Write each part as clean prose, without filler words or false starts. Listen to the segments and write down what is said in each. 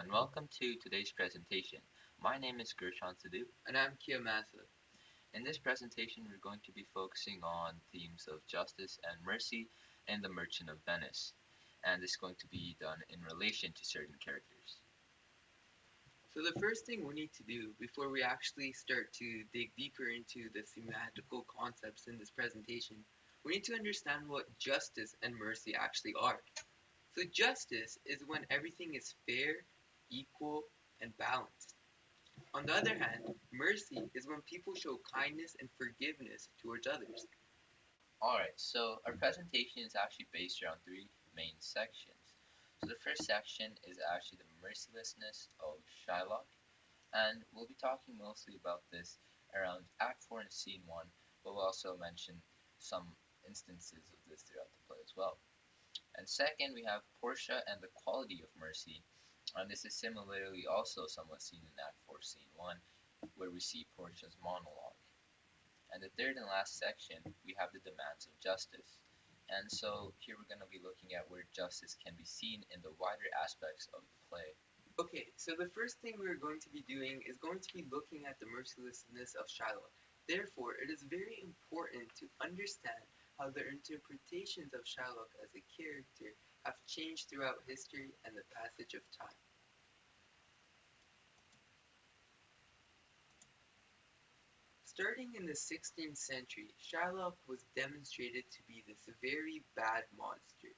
and welcome to today's presentation. My name is Gershon Sadu. And I'm Kiyomasa. In this presentation, we're going to be focusing on themes of justice and mercy in The Merchant of Venice, and this is going to be done in relation to certain characters. So the first thing we need to do before we actually start to dig deeper into the thematical concepts in this presentation, we need to understand what justice and mercy actually are. So justice is when everything is fair, equal, and balanced. On the other hand, mercy is when people show kindness and forgiveness towards others. Alright, so our presentation is actually based around three main sections. So the first section is actually the mercilessness of Shylock, and we'll be talking mostly about this around Act 4 and Scene 1, but we'll also mention some instances of this throughout the play as well. And second, we have Portia and the quality of mercy, and this is similarly also somewhat seen in Act 4, Scene 1, where we see Portia's monologue. And the third and last section, we have the demands of justice. And so here we're going to be looking at where justice can be seen in the wider aspects of the play. Okay, so the first thing we're going to be doing is going to be looking at the mercilessness of Shylock. Therefore, it is very important to understand how the interpretations of Shylock as a character have changed throughout history and the passage of time. Starting in the 16th century, Shylock was demonstrated to be this very bad monster.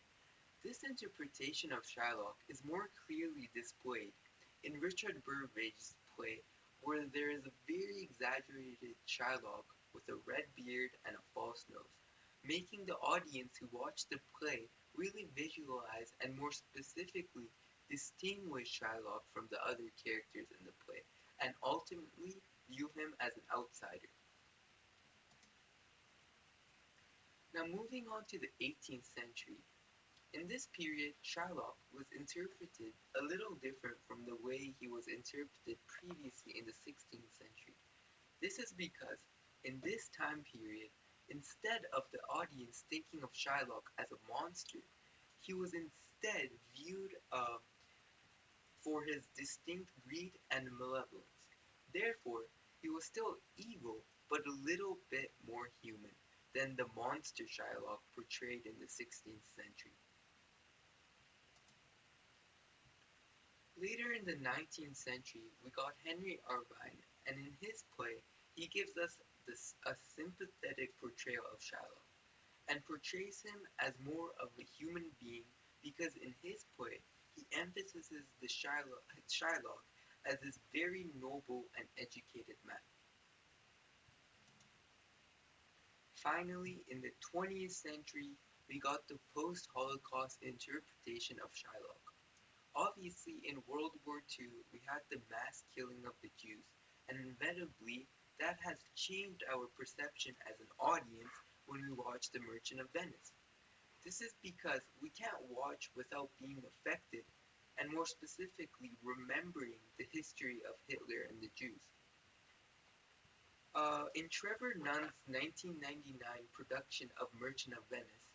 This interpretation of Shylock is more clearly displayed in Richard Burbage's play, where there is a very exaggerated Shylock with a red beard and a false nose, making the audience who watch the play really visualize and more specifically distinguish Shylock from the other characters in the play, and ultimately view him as an outsider. Now moving on to the 18th century, in this period, Shylock was interpreted a little different from the way he was interpreted previously in the 16th century. This is because, in this time period, instead of the audience thinking of Shylock as a monster, he was instead viewed for his distinct greed and malevolence. Therefore, he was still evil, but a little bit more human than the monster Shylock portrayed in the 16th century. Later in the 19th century, we got Henry Irvine, and in his play, he gives us a sympathetic portrayal of Shylock, and portrays him as more of a human being because in his play, he emphasizes Shylock as this very noble and educated man. Finally, in the 20th century, we got the post-Holocaust interpretation of Shylock. Obviously, in World War II, we had the mass killing of the Jews, and inevitably, that has changed our perception as an audience when we watch The Merchant of Venice. This is because we can't watch without being affected, and more specifically, remembering the history of Hitler and the Jews. In Trevor Nunn's 1999 production of Merchant of Venice,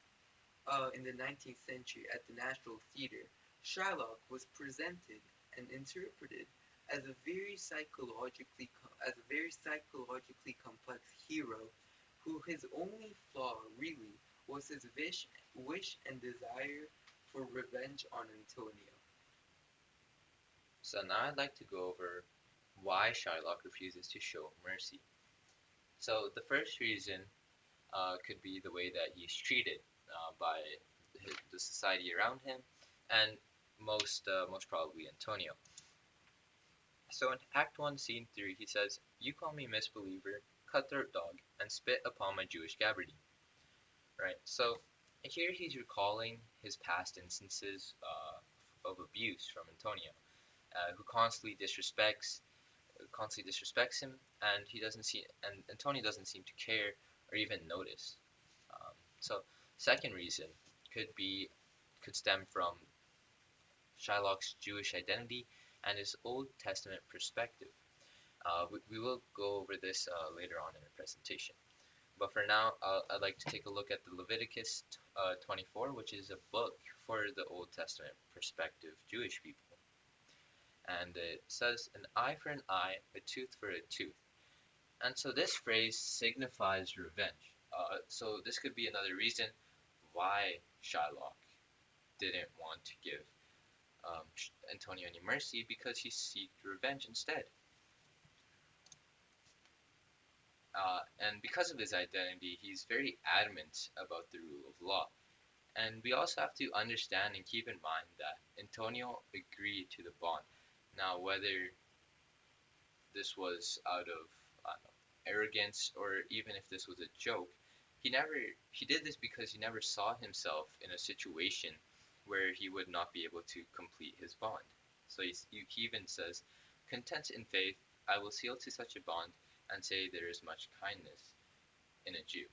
in the 19th century at the National Theatre, Shylock was presented and interpreted as a very psychologically complex hero who his only flaw really was his wish and desire for revenge on Antonio. So now I'd like to go over why Shylock refuses to show mercy. So the first reason could be the way that he's treated by the society around him, and most probably Antonio. So in Act 1, Scene 3, he says, "You call me misbeliever, cutthroat dog, and spit upon my Jewish gabardine." Right? So here he's recalling his past instances of abuse from Antonio, who constantly disrespects him, and Antonio doesn't seem to care or even notice. So second reason could stem from Shylock's Jewish identity and his Old Testament perspective. We will go over this later on in our presentation. But for now, I'd like to take a look at the Leviticus 24, which is a book for the Old Testament perspective Jewish people. And it says an eye for an eye, a tooth for a tooth. And so this phrase signifies revenge. So this could be another reason why Shylock didn't want to give Antonio any mercy, because he sought revenge instead. And because of his identity, he's very adamant about the rule of law. And we also have to understand and keep in mind that Antonio agreed to the bond. Now, whether this was out of arrogance, or even if this was a joke, he did this because he never saw himself in a situation where he would not be able to complete his bond. So he even says, "Content in faith, I will seal to such a bond, and say there is much kindness in a Jew."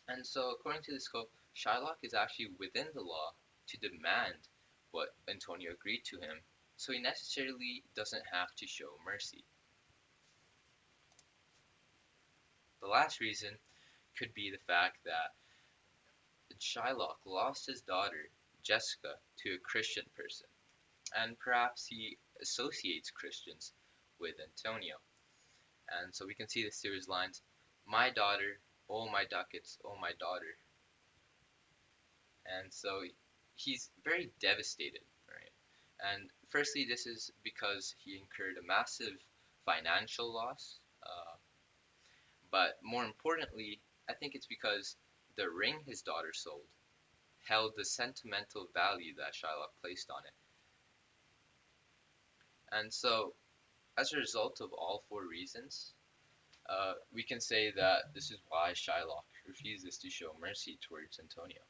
And so, according to the scope, Shylock is actually within the law to demand what Antonio agreed to him, so he necessarily doesn't have to show mercy. The last reason could be the fact that Shylock lost his daughter, Jessica, to a Christian person, and perhaps he associates Christians with Antonio. And so we can see this through his lines, "My daughter, oh my ducats, oh my daughter." And so he's very devastated, right? And firstly, this is because he incurred a massive financial loss, but more importantly, I think it's because the ring his daughter sold held the sentimental value that Shylock placed on it. And so, as a result of all four reasons, we can say that this is why Shylock refuses to show mercy towards Antonio.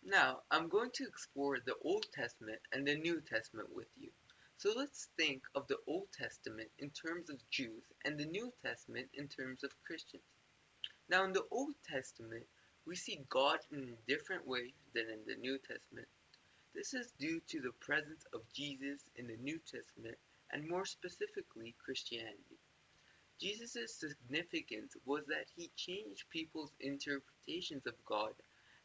Now, I'm going to explore the Old Testament and the New Testament with you. So let's think of the Old Testament in terms of Jews and the New Testament in terms of Christians. Now, in the Old Testament, we see God in a different way than in the New Testament. This is due to the presence of Jesus in the New Testament, and more specifically, Christianity. Jesus' significance was that he changed people's interpretations of God,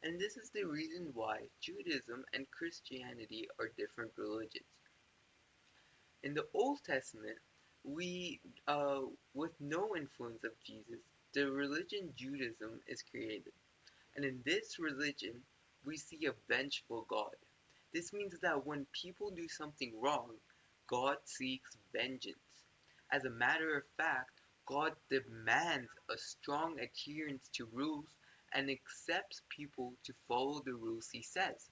and this is the reason why Judaism and Christianity are different religions. In the Old Testament, with no influence of Jesus, the religion Judaism is created. And in this religion, we see a vengeful God. This means that when people do something wrong, God seeks vengeance. As a matter of fact, God demands a strong adherence to rules and accepts people to follow the rules he says.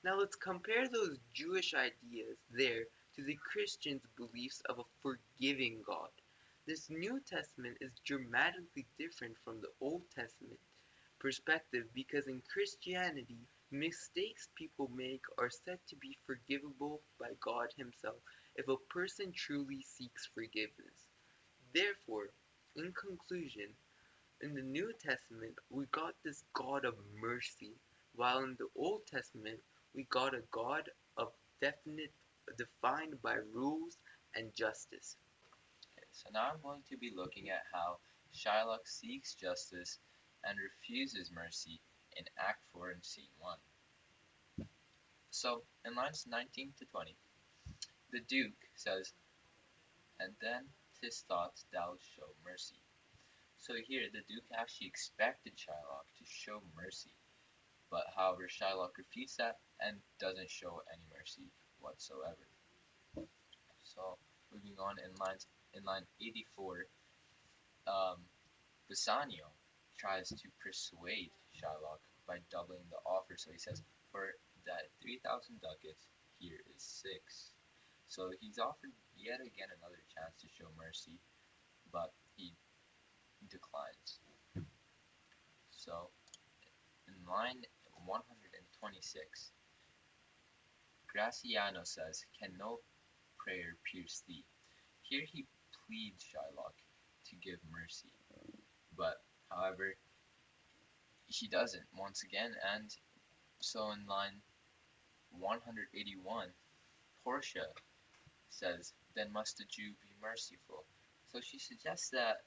Now let's compare those Jewish ideas there to the Christians' beliefs of a forgiving God. This New Testament is dramatically different from the Old Testament perspective, because in Christianity, mistakes people make are said to be forgivable by God Himself if a person truly seeks forgiveness. Therefore, in conclusion, in the New Testament, we got this God of mercy, while in the Old Testament, we got a God of definite, defined by rules and justice. Okay, so now I'm going to be looking at how Shylock seeks justice and refuses mercy in Act 4 and Scene 1. So, in lines 19 to 20, the Duke says, "And then 'tis thought thou show mercy." So here, the Duke actually expected Shylock to show mercy, but however, Shylock refutes that and doesn't show any mercy whatsoever. So, moving on in line 84, um, Bassanio tries to persuade Shylock by doubling the offer. So he says, "For that 3,000 ducats, here is 6." So he's offered yet again another chance to show mercy, but he declines. So in line 126, Graciano says, "Can no prayer pierce thee?" Here he pleads Shylock to give mercy, but however, he doesn't once again, and so in line 181, Portia says, "Then must a Jew be merciful." So she suggests that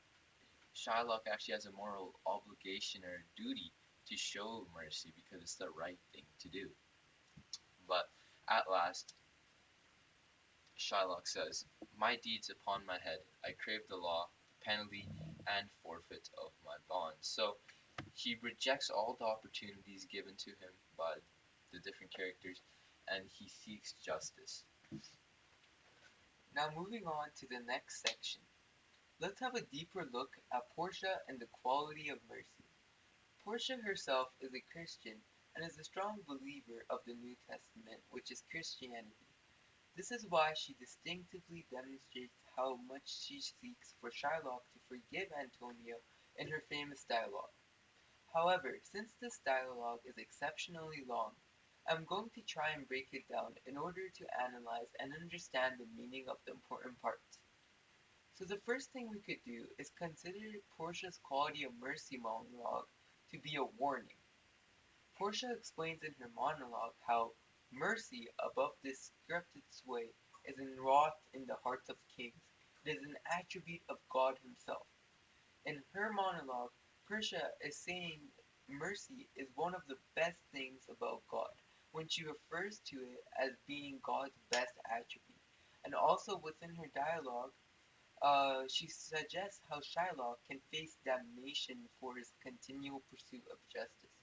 Shylock actually has a moral obligation or duty to show mercy because it's the right thing to do. But at last, Shylock says, "My deeds upon my head, I crave the law, the penalty, and forfeit of my bonds." So he rejects all the opportunities given to him by the different characters, and he seeks justice. Now moving on to the next section, let's have a deeper look at Portia and the quality of mercy. Portia herself is a Christian and is a strong believer of the New Testament, which is Christianity. This is why she distinctively demonstrates how much she seeks for Shylock to forgive Antonio in her famous dialogue. However, since this dialogue is exceptionally long, I'm going to try and break it down in order to analyze and understand the meaning of the important parts. So the first thing we could do is consider Portia's quality of mercy monologue to be a warning. Portia explains in her monologue how mercy above this scripted sway is enwrought in the hearts of kings. It is an attribute of God himself. In her monologue, Portia is saying mercy is one of the best things about God when she refers to it as being God's best attribute. And also within her dialogue, she suggests how Shylock can face damnation for his continual pursuit of justice.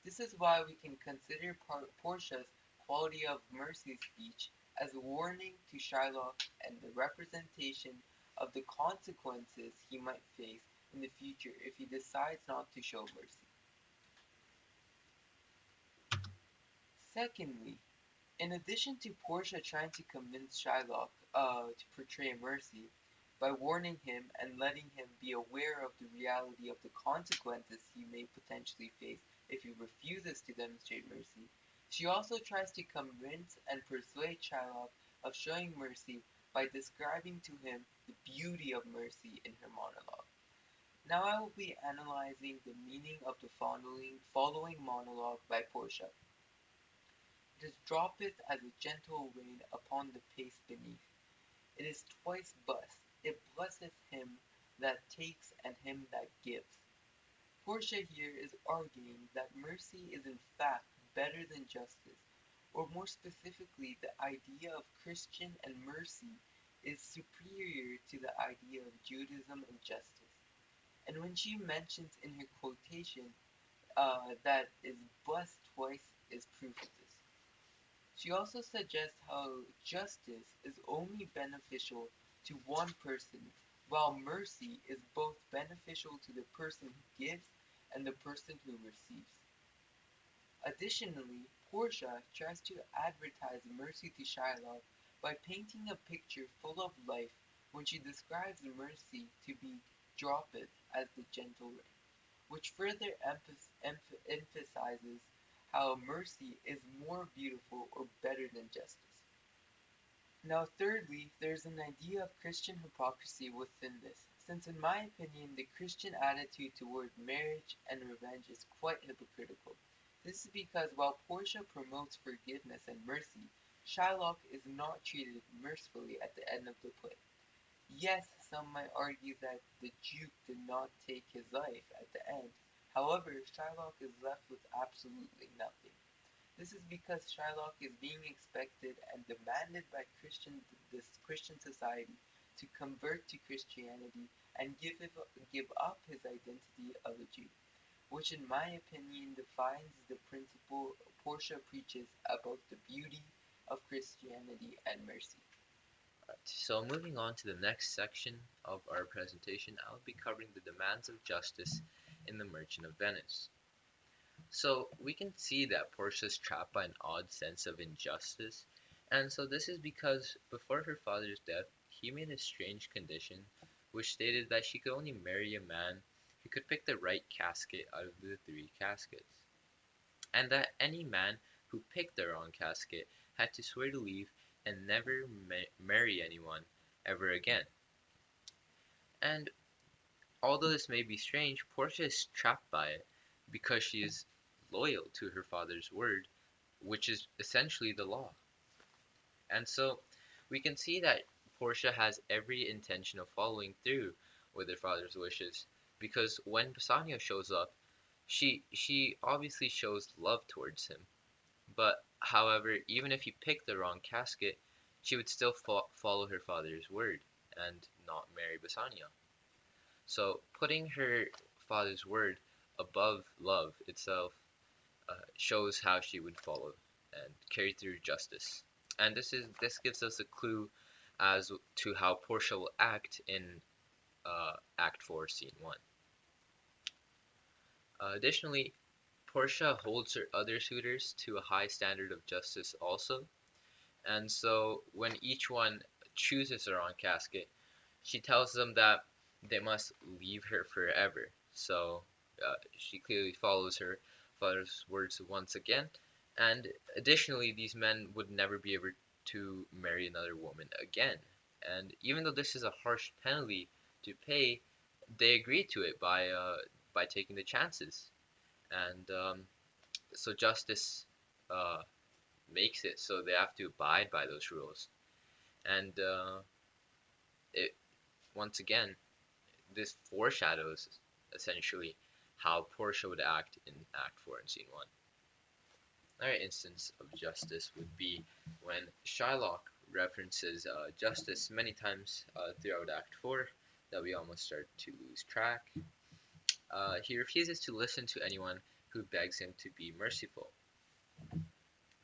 This is why we can consider Portia's quality of mercy speech as a warning to Shylock and the representation of the consequences he might face in the future if he decides not to show mercy. Secondly, in addition to Portia trying to convince Shylock to portray mercy by warning him and letting him be aware of the reality of the consequences he may potentially face if he refuses to demonstrate mercy, she also tries to convince and persuade Shylock of showing mercy by describing to him the beauty of mercy in her monologue. Now I will be analyzing the meaning of the following monologue by Portia. It droppeth as a gentle rain upon the pace beneath. It is twice blessed. It blesseth him that takes and him that gives. Portia here is arguing that mercy is in fact better than justice, or more specifically, the idea of Christian and mercy is superior to the idea of Judaism and justice. And when she mentions in her quotation that is blessed twice is proof of this. She also suggests how justice is only beneficial to one person, while mercy is both beneficial to the person who gives and the person who receives. Additionally, Portia tries to advertise mercy to Shylock by painting a picture full of life when she describes mercy to be droppeth as the gentle rain, which further emphasizes how mercy is more beautiful or better than justice. Now, thirdly, there's an idea of Christian hypocrisy within this, since, in my opinion, the Christian attitude toward marriage and revenge is quite hypocritical. This is because while Portia promotes forgiveness and mercy, Shylock is not treated mercifully at the end of the play. Yes, some might argue that the Duke did not take his life at the end. However, Shylock is left with absolutely nothing. This is because Shylock is being expected and demanded by this Christian society to convert to Christianity and give up his identity of a Jew, which in my opinion defines the principle Portia preaches about the beauty of Christianity and mercy. So, moving on to the next section of our presentation, I'll be covering the demands of justice in The Merchant of Venice. So, we can see that Portia is trapped by an odd sense of injustice, and so this is because before her father's death, he made a strange condition which stated that she could only marry a man who could pick the right casket out of the three caskets, and that any man who picked the wrong casket had to swear to leave and never marry anyone ever again. And although this may be strange, Portia is trapped by it because she is loyal to her father's word, which is essentially the law. And so we can see that Portia has every intention of following through with her father's wishes because when Bassanio shows up, she obviously shows love towards him. But however, even if he picked the wrong casket, she would still follow her father's word and not marry Bassanio. So putting her father's word above love itself shows how she would follow and carry through justice. And this gives us a clue as to how Portia will act in Act 4, Scene 1. Additionally, Portia holds her other suitors to a high standard of justice also, and so when each one chooses her on casket, she tells them that they must leave her forever. So she clearly follows her father's words once again. And additionally, these men would never be able to marry another woman again. And even though this is a harsh penalty to pay, they agree to it by taking the chances. And so justice uh, makes it so they have to abide by those rules. And it once again this foreshadows essentially how Portia would act in Act 4 and Scene 1. Another instance of justice would be when Shylock references justice many times throughout Act 4 that we almost start to lose track. He refuses to listen to anyone who begs him to be merciful.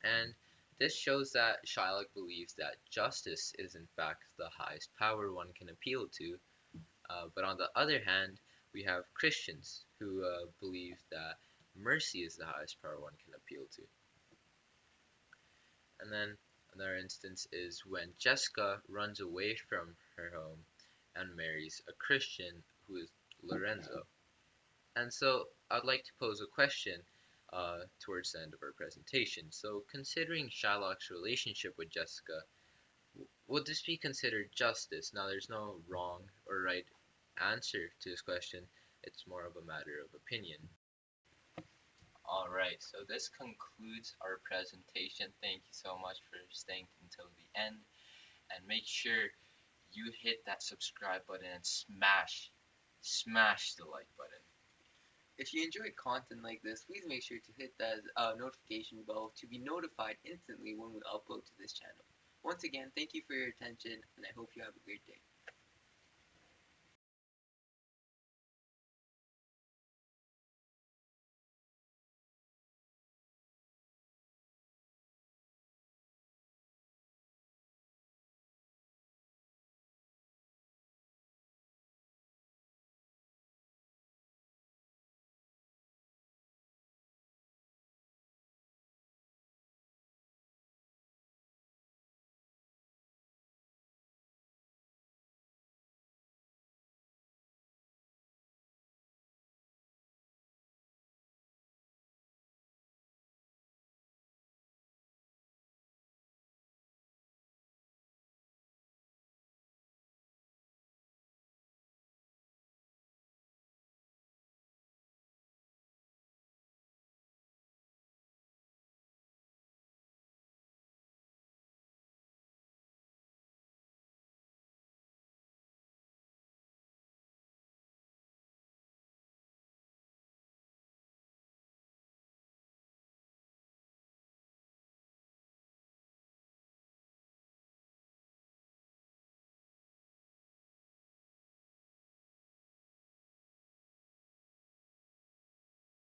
And this shows that Shylock believes that justice is in fact the highest power one can appeal to. But on the other hand, we have Christians who believe that mercy is the highest power one can appeal to. And then another instance is when Jessica runs away from her home and marries a Christian who is Lorenzo. And so I'd like to pose a question towards the end of our presentation. So considering Shylock's relationship with Jessica, would this be considered justice? Now, there's no wrong or right answer to this question. It's more of a matter of opinion. All right, so this concludes our presentation. Thank you so much for staying until the end. And make sure you hit that subscribe button and smash the like button. If you enjoy content like this, please make sure to hit that notification bell to be notified instantly when we upload to this channel. Once again, thank you for your attention, and I hope you have a great day.